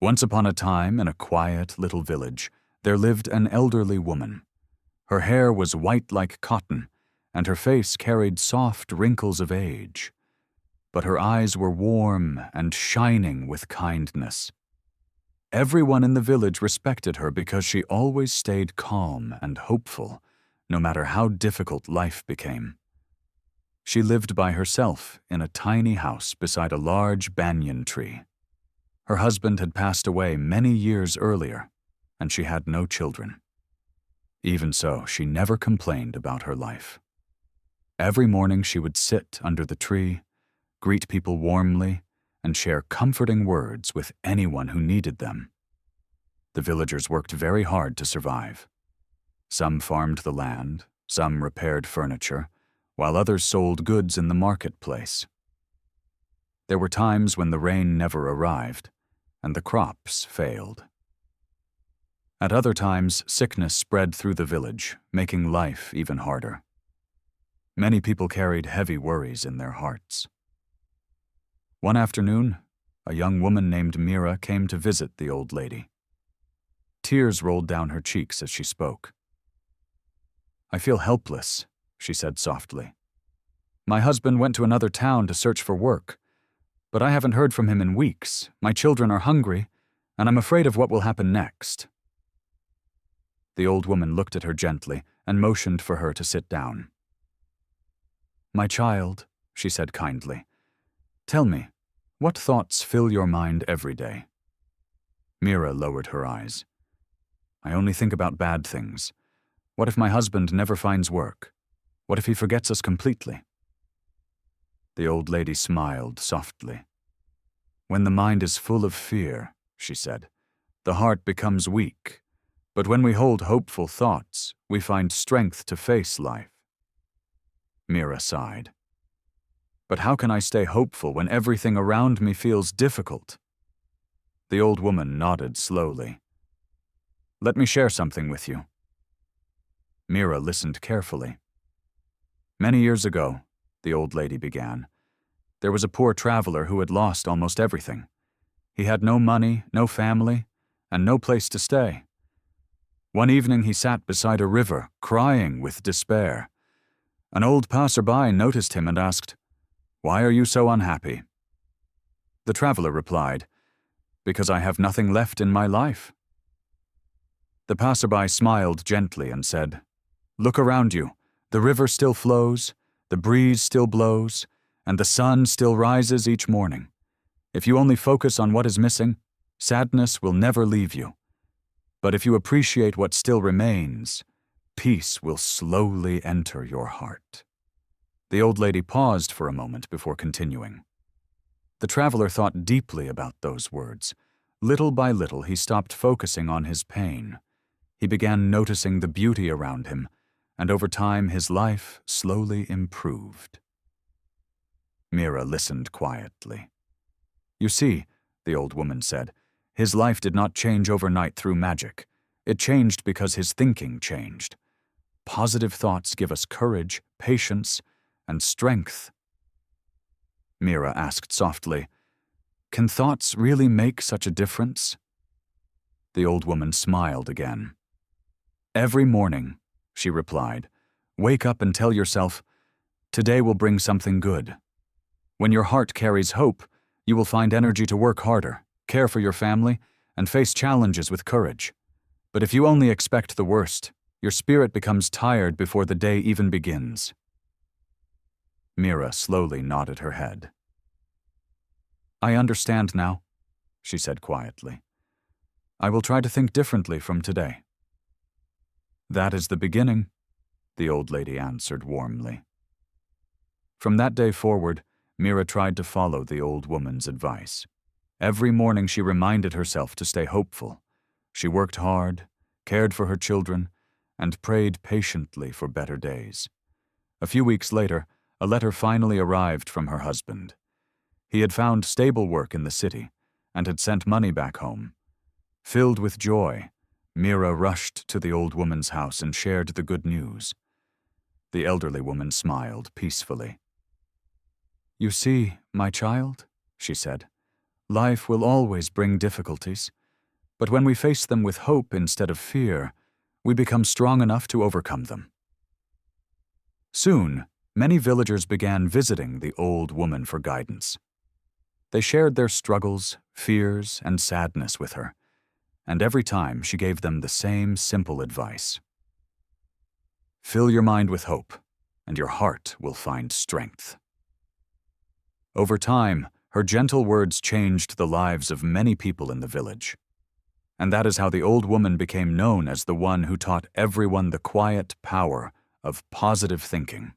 Once upon a time, in a quiet little village, there lived an elderly woman. Her hair was white like cotton, and her face carried soft wrinkles of age. But her eyes were warm and shining with kindness. Everyone in the village respected her because she always stayed calm and hopeful, no matter how difficult life became. She lived by herself in a tiny house beside a large banyan tree. Her husband had passed away many years earlier, and she had no children. Even so, she never complained about her life. Every morning she would sit under the tree, greet people warmly, and share comforting words with anyone who needed them. The villagers worked very hard to survive. Some farmed the land, some repaired furniture, while others sold goods in the marketplace. There were times when the rain never arrived, and the crops failed. At other times, sickness spread through the village, making life even harder. Many people carried heavy worries in their hearts. One afternoon, a young woman named Mira came to visit the old lady. Tears rolled down her cheeks as she spoke. "I feel helpless," she said softly. "My husband went to another town to search for work, but I haven't heard from him in weeks. My children are hungry, and I'm afraid of what will happen next." The old woman looked at her gently and motioned for her to sit down. "My child," she said kindly, "tell me, what thoughts fill your mind every day?" Mira lowered her eyes. "I only think about bad things. What if my husband never finds work? What if he forgets us completely?" The old lady smiled softly. "When the mind is full of fear," she said, "the heart becomes weak. But when we hold hopeful thoughts, we find strength to face life." Mira sighed. "But how can I stay hopeful when everything around me feels difficult?" The old woman nodded slowly. "Let me share something with you." Mira listened carefully. "Many years ago," the old lady began, "there was a poor traveler who had lost almost everything. He had no money, no family, and no place to stay. One evening he sat beside a river, crying with despair. An old passerby noticed him and asked, 'Why are you so unhappy?' The traveler replied, 'Because I have nothing left in my life.' The passerby smiled gently and said, 'Look around you. The river still flows, the breeze still blows, and the sun still rises each morning. If you only focus on what is missing, sadness will never leave you. But if you appreciate what still remains, peace will slowly enter your heart.'" The old lady paused for a moment before continuing. The traveler thought deeply about those words. Little by little, he stopped focusing on his pain. He began noticing the beauty around him, and over time his life slowly improved. Mira listened quietly. "You see," the old woman said, "his life did not change overnight through magic. It changed because his thinking changed. Positive thoughts give us courage, patience, and strength." Mira asked softly, "Can thoughts really make such a difference?" The old woman smiled again. "Every morning," she replied, "wake up and tell yourself, 'Today will bring something good.' When your heart carries hope, you will find energy to work harder, care for your family, and face challenges with courage. But if you only expect the worst, your spirit becomes tired before the day even begins." Mira slowly nodded her head. "I understand now," she said quietly. "I will try to think differently from today." "That is the beginning," the old lady answered warmly. From that day forward, Mira tried to follow the old woman's advice. Every morning she reminded herself to stay hopeful. She worked hard, cared for her children, and prayed patiently for better days. A few weeks later, a letter finally arrived from her husband. He had found stable work in the city and had sent money back home. Filled with joy, Mira rushed to the old woman's house and shared the good news. The elderly woman smiled peacefully. "You see, my child," she said, Life will always bring difficulties, but when we face them with hope instead of fear, we become strong enough to overcome them. Soon, many villagers began visiting the old woman for guidance. They shared their struggles, fears, and sadness with her, and every time she gave them the same simple advice. Fill your mind with hope, and your heart will find strength. Over time, her gentle words changed the lives of many people in the village. And that is how the old woman became known as the one who taught everyone the quiet power of positive thinking.